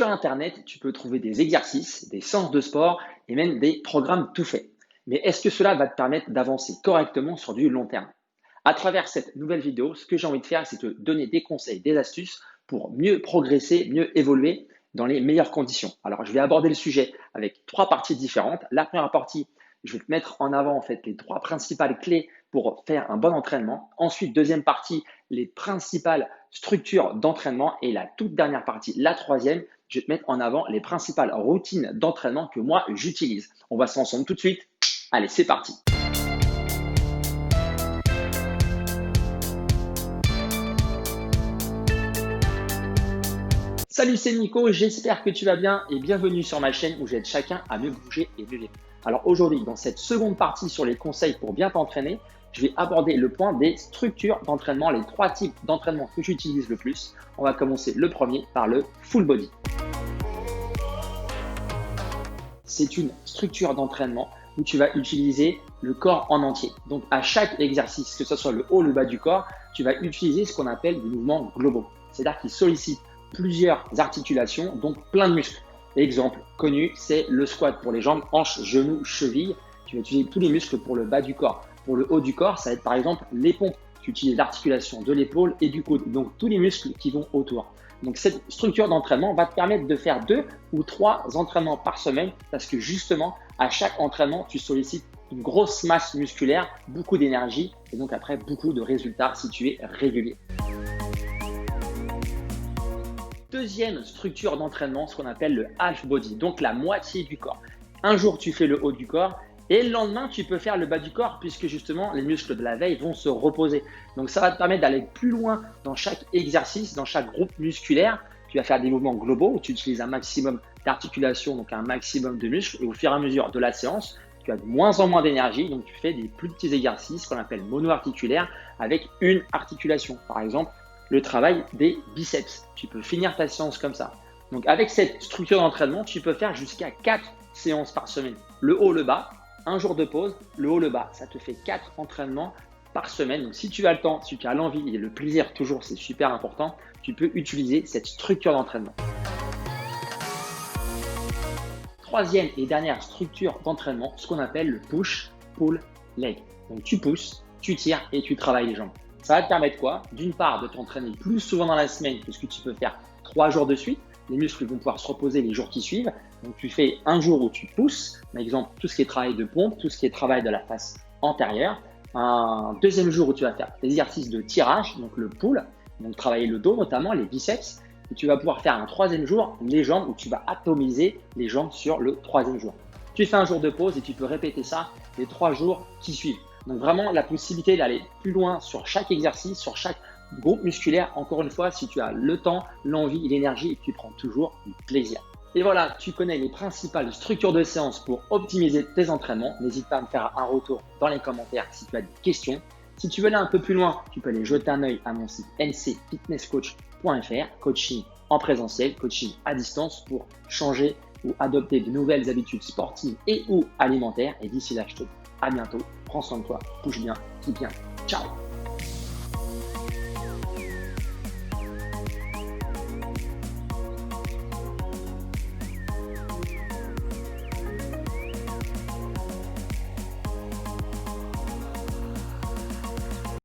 Sur Internet, tu peux trouver des exercices, des séances de sport et même des programmes tout faits. Mais est-ce que cela va te permettre d'avancer correctement sur du long terme? À travers cette nouvelle vidéo, ce que j'ai envie de faire, c'est te donner des conseils, des astuces pour mieux progresser, mieux évoluer dans les meilleures conditions. Alors, je vais aborder le sujet avec trois parties différentes. La première partie, je vais te mettre en avant les trois principales clés pour faire un bon entraînement. Ensuite, deuxième partie, les principales structures d'entraînement. Et la toute dernière partie, la troisième, je vais te mettre en avant les principales routines d'entraînement que moi, j'utilise. On va se lancer ensemble tout de suite. Allez, c'est parti. Salut, c'est Nico, j'espère que tu vas bien et bienvenue sur ma chaîne où j'aide chacun à mieux bouger et mieux vivre. Alors aujourd'hui, dans cette seconde partie sur les conseils pour bien t'entraîner, je vais aborder le point des structures d'entraînement, les trois types d'entraînement que j'utilise le plus. On va commencer le premier par le full body. C'est une structure d'entraînement où tu vas utiliser le corps en entier. Donc à chaque exercice, que ce soit le haut ou le bas du corps, tu vas utiliser ce qu'on appelle des mouvements globaux. C'est-à-dire qu'ils sollicitent plusieurs articulations, donc plein de muscles. Exemple connu, c'est le squat pour les jambes, hanches, genoux, chevilles. Tu vas utiliser tous les muscles pour le bas du corps. Pour le haut du corps, ça va être par exemple les pompes. Tu utilises l'articulation de l'épaule et du coude, donc tous les muscles qui vont autour. Donc cette structure d'entraînement va te permettre de faire 2 ou 3 entraînements par semaine parce que justement, à chaque entraînement, tu sollicites une grosse masse musculaire, beaucoup d'énergie et donc après beaucoup de résultats si tu es régulier. Deuxième structure d'entraînement, ce qu'on appelle le half body, donc la moitié du corps. Un jour, tu fais le haut du corps et le lendemain, tu peux faire le bas du corps puisque justement, les muscles de la veille vont se reposer. Donc, ça va te permettre d'aller plus loin dans chaque exercice, dans chaque groupe musculaire. Tu vas faire des mouvements globaux où tu utilises un maximum d'articulation, donc un maximum de muscles. Et au fur et à mesure de la séance, tu as de moins en moins d'énergie. Donc, tu fais des plus petits exercices qu'on appelle mono-articulaires avec une articulation. Par exemple, le travail des biceps. Tu peux finir ta séance comme ça. Donc, avec cette structure d'entraînement, tu peux faire jusqu'à 4 séances par semaine. Le haut, le bas, un jour de pause, le haut, le bas. Ça te fait 4 entraînements par semaine. Donc, si tu as le temps, si tu as l'envie et le plaisir, toujours, c'est super important, tu peux utiliser cette structure d'entraînement. Troisième et dernière structure d'entraînement, ce qu'on appelle le push, pull, leg. Donc, tu pousses, tu tires et tu travailles les jambes. Ça va te permettre quoi? D'une part, de t'entraîner plus souvent dans la semaine puisque tu peux faire 3 jours de suite. Les muscles vont pouvoir se reposer les jours qui suivent. Donc, tu fais un jour où tu pousses, par exemple, tout ce qui est travail de pompe, tout ce qui est travail de la face antérieure. Un deuxième jour où tu vas faire des exercices de tirage, donc le pull, donc travailler le dos notamment, les biceps. Et tu vas pouvoir faire un troisième jour, les jambes, où tu vas atomiser les jambes sur le troisième jour. Tu fais un jour de pause et tu peux répéter ça les 3 jours qui suivent. Donc vraiment la possibilité d'aller plus loin sur chaque exercice, sur chaque groupe musculaire, encore une fois, si tu as le temps, l'envie et l'énergie et que tu prends toujours du plaisir. Et voilà, tu connais les principales structures de séance pour optimiser tes entraînements. N'hésite pas à me faire un retour dans les commentaires si tu as des questions. Si tu veux aller un peu plus loin, tu peux aller jeter un œil à mon site ncfitnesscoach.fr, coaching en présentiel, coaching à distance pour changer ou adopter de nouvelles habitudes sportives et ou alimentaires. Et d'ici là, je te dis à bientôt, prends soin de toi, bouge bien, vis bien, ciao!